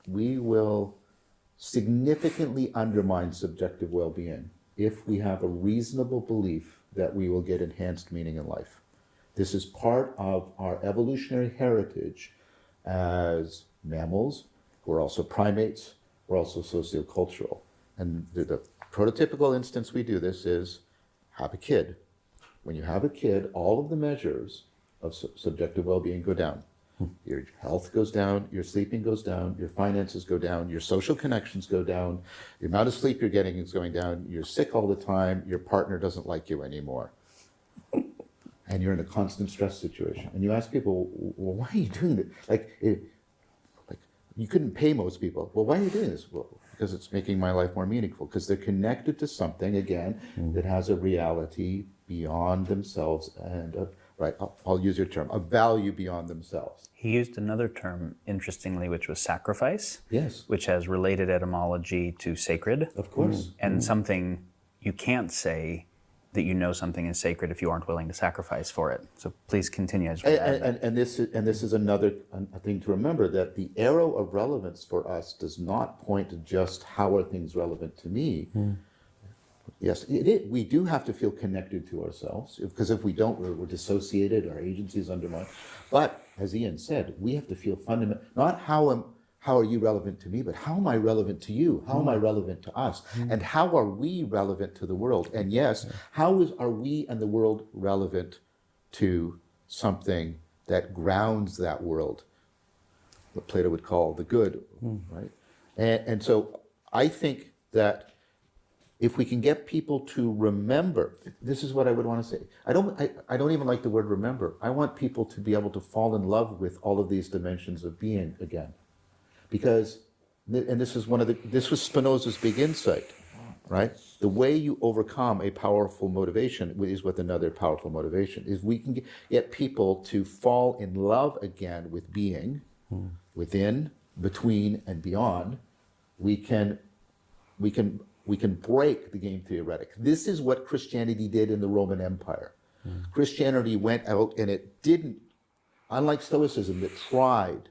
we will significantly undermine subjective well-being if we have a reasonable belief that we will get enhanced meaning in life. This is part of our evolutionary heritage as mammals. We're also primates. We're also sociocultural. And the prototypical instance we do this is have a kid. When you have a kid, all of the measures of subjective well-being go down. Your health goes down, your sleeping goes down, your finances go down, your social connections go down, the amount of sleep you're getting is going down, you're sick all the time, your partner doesn't like you anymore. And you're in a constant stress situation. And you ask people, well, why are you doing this? Like you couldn't pay most people. Well, why are you doing this? Well, because it's making my life more meaningful, because they're connected to something, again, that has a reality beyond themselves and right, I'll use your term, a value beyond themselves. He used another term, interestingly, which was sacrifice. Yes. Which has related etymology to sacred. Of course. And something you can't say that you know something is sacred if you aren't willing to sacrifice for it. So please continue. And this is another thing to remember, that the arrow of relevance for us does not point to just how are things relevant to me. Yes, we do have to feel connected to ourselves, because if we don't, we're dissociated, our agency is undermined. But as Iain said, we have to feel fundamental, not how are you relevant to me, but how am I relevant to you? How am I relevant to us? And how are we relevant to the world? And yes, are we and the world relevant to something that grounds that world, what Plato would call the good, right? And so I think that if we can get people to remember, this is what I would want to say. I don't even like the word remember. I want people to be able to fall in love with all of these dimensions of being again. Because, and this was Spinoza's big insight, right? The way you overcome a powerful motivation is with another powerful motivation, is we can get people to fall in love again with being, within, between, and beyond. We can break the game theoretic. This is what Christianity did in the Roman Empire. Christianity went out and it didn't, unlike Stoicism that tried,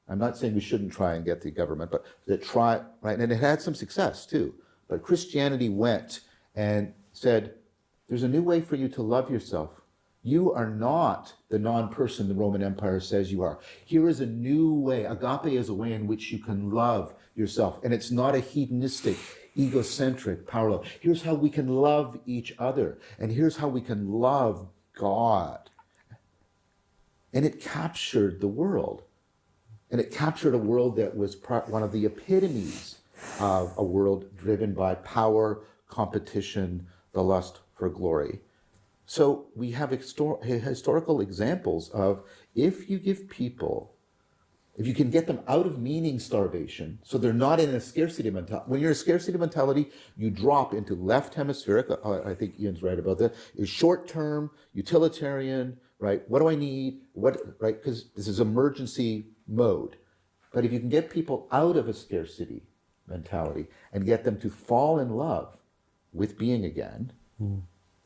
I'm not saying we shouldn't try and get the government, but that tried, right? And it had some success too. But Christianity went and said, there's a new way for you to love yourself. You are not the non-person the Roman Empire says you are. Here is a new way. Agape is a way in which you can love yourself. And it's not a hedonistic, egocentric power love. Here's how we can love each other. And here's how we can love God. And it captured the world. And it captured a world that was one of the epitomes of a world driven by power, competition, the lust for glory. So we have historical examples of, if you give people, if you can get them out of meaning starvation, so they're not in a scarcity mentality. When you're in a scarcity mentality, you drop into left hemispheric, I think Ian's right about that, is short-term, utilitarian, right? What do I need? Right? Because this is emergency mode. But if you can get people out of a scarcity mentality and get them to fall in love with being again,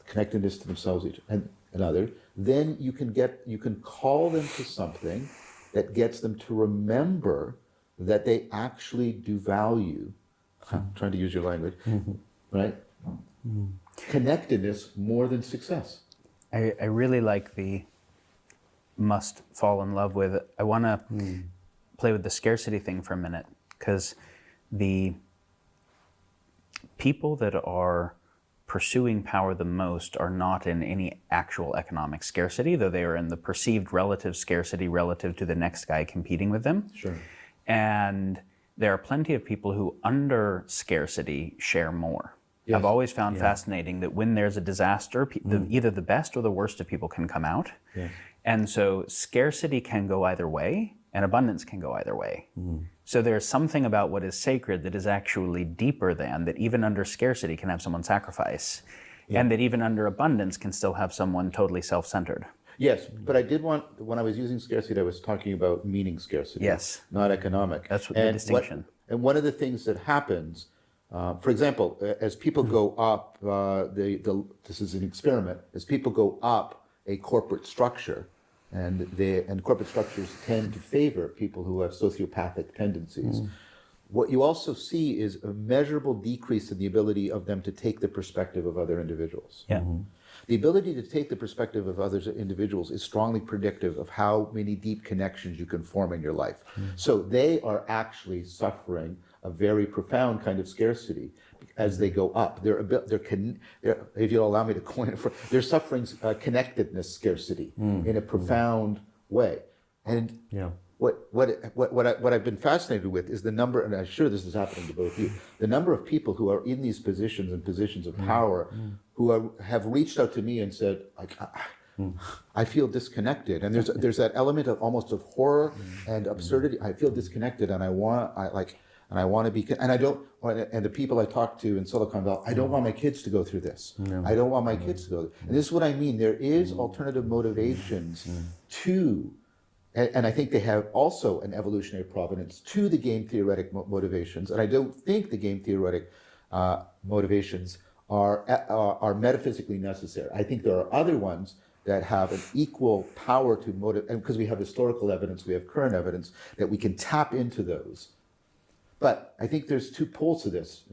connectedness to themselves and another, then you can call them to something that gets them to remember that they actually do value, I'm trying to use your language, right? Connectedness more than success. I really like the must fall in love with. I want to play with the scarcity thing for a minute, because the people that are pursuing power the most are not in any actual economic scarcity, though they are in the perceived relative scarcity relative to the next guy competing with them. Sure. And there are plenty of people who, under scarcity, share more. Yes. I've always found fascinating that when there's a disaster, either the best or the worst of people can come out. Yes. And so scarcity can go either way, and abundance can go either way. So there's something about what is sacred that is actually deeper than, that even under scarcity can have someone sacrifice, and that even under abundance can still have someone totally self-centered. Yes, but I did want, when I was using scarcity, I was talking about meaning scarcity, Yes. not economic. That's the distinction. And one of the things that happens, for example, as people go up, this is an experiment, as people go up a corporate structure, and corporate structures tend to favor people who have sociopathic tendencies. what you also see is a measurable decrease in the ability of them to take the perspective of other individuals. Yeah. The ability to take the perspective of other individuals is strongly predictive of how many deep connections you can form in your life. So they are actually suffering a very profound kind of scarcity as they go up. If you'll allow me to coin it, they're suffering connectedness scarcity in a profound way. And what I've been fascinated with is the number, and I'm sure this is happening to both of you, the number of people who are in these positions and positions of power who have reached out to me and said, like, I feel disconnected, and there's that element of almost of horror and absurdity. I feel disconnected, and I want to be, and I don't, and the people I talk to in Silicon Valley, I don't want my kids to go through this. I don't want my kids to go. And this is what I mean. There is alternative motivations to. And I think they have also an evolutionary provenance to the game theoretic motivations. And I don't think the game theoretic motivations are metaphysically necessary. I think there are other ones that have an equal power to motive, and because we have historical evidence, we have current evidence that we can tap into those. But I think there's two poles to this.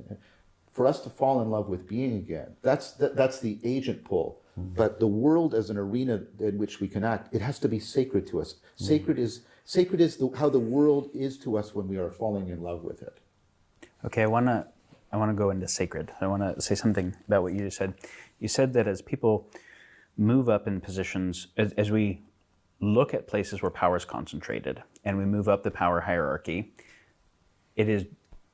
For us to fall in love with being again, that's the agent pole. But the world as an arena in which we can act, it has to be sacred to us. Sacred is how the world is to us when we are falling in love with it. Okay, I want to go into sacred. I want to say something about what you just said. You said that as people move up in positions, as we look at places where power is concentrated and we move up the power hierarchy,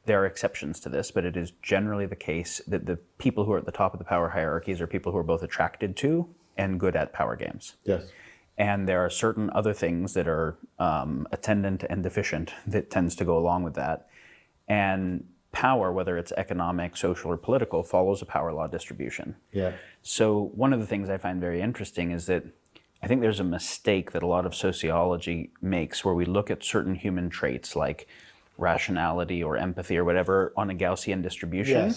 there are exceptions to this, but it is generally the case that the people who are at the top of the power hierarchies are people who are both attracted to and good at power games. Yes. And there are certain other things that are attendant and deficient that tends to go along with that. And power, whether it's economic, social, or political, follows a power law distribution. Yeah. So one of the things I find very interesting is that I think there's a mistake that a lot of sociology makes where we look at certain human traits like rationality or empathy or whatever on a Gaussian distribution,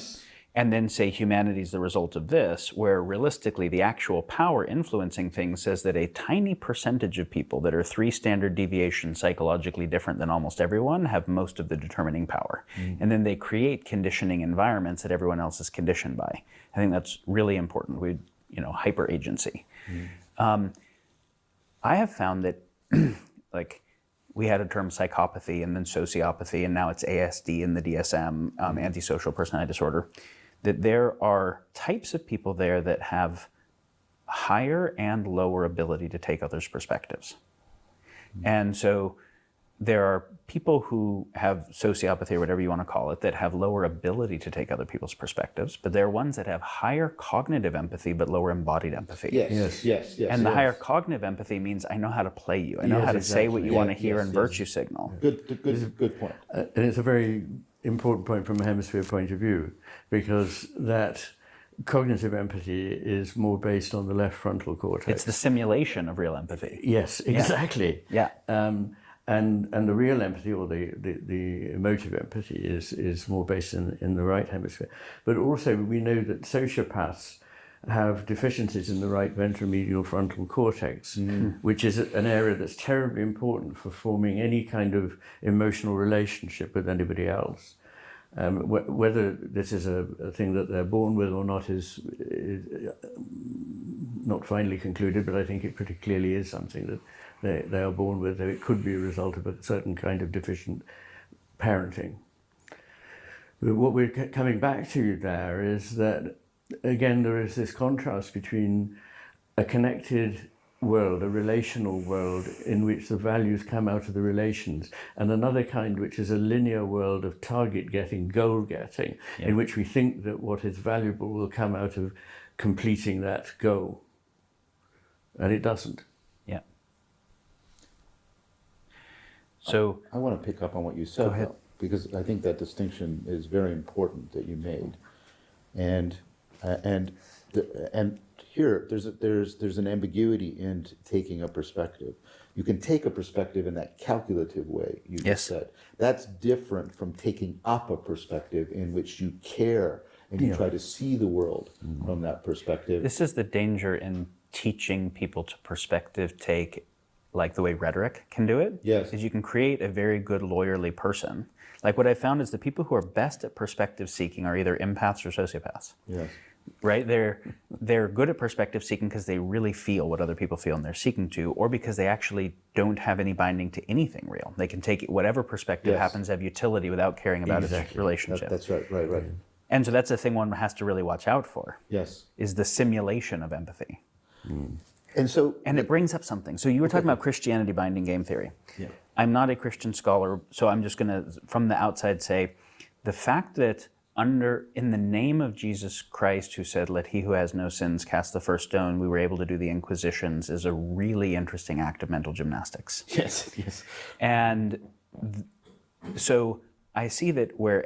and then say humanity is the result of this, where realistically the actual power influencing things says that a tiny percentage of people that are 3 standard deviations psychologically different than almost everyone have most of the determining power. And then they create conditioning environments that everyone else is conditioned by. I think that's really important. Hyper agency. I have found that we had a term psychopathy and then sociopathy, and now it's ASD in the DSM, antisocial personality disorder, that there are types of people there that have higher and lower ability to take others' perspectives. And so there are people who have sociopathy or whatever you want to call it that have lower ability to take other people's perspectives, but there are ones that have higher cognitive empathy but lower embodied empathy. Yes. And the higher cognitive empathy means I know how to play you. I know how to say what you want to hear and virtue signal. Good point. And it's a very important point from a hemisphere point of view, because that cognitive empathy is more based on the left frontal cortex. It's the simulation of real empathy. Yes, exactly. Yeah. And the real empathy, or the emotive empathy, is more based in the right hemisphere. But also we know that sociopaths have deficiencies in the right ventromedial frontal cortex, which is an area that's terribly important for forming any kind of emotional relationship with anybody else. Whether this is a thing that they're born with or not is not finally concluded, but I think it pretty clearly is something that they are born with. It could be a result of a certain kind of deficient parenting. But what we're coming back to there is that, again, there is this contrast between a connected world, a relational world in which the values come out of the relations, and another kind which is a linear world of target getting, goal getting, in which we think that what is valuable will come out of completing that goal. And it doesn't. Yeah. So I want to pick up on what you said, though, because I think that distinction is very important that you made, and here there's an ambiguity in taking a perspective. You can take a perspective in that calculative way you just said. That's different from taking up a perspective in which you care and you try to see the world from that perspective. This is the danger in teaching people to perspective take, like the way rhetoric can do it. Yes. Is you can create a very good lawyerly person. Like what I found is the people who are best at perspective seeking are either empaths or sociopaths. Yes. Right? They're good at perspective seeking because they really feel what other people feel and they're seeking to, or because they actually don't have any binding to anything real. They can take whatever perspective Yes. happens to have utility without caring about its relationship. That's right. Right. And so that's the thing one has to really watch out for, Yes. is the simulation of empathy. And so, And it brings up something. So you were talking about Christianity binding game theory. Yeah. I'm not a Christian scholar, so I'm just going to, from the outside, say the fact that in the name of Jesus Christ, who said, "Let he who has no sins cast the first stone," we were able to do the Inquisitions, is a really interesting act of mental gymnastics. yes. And so I see that where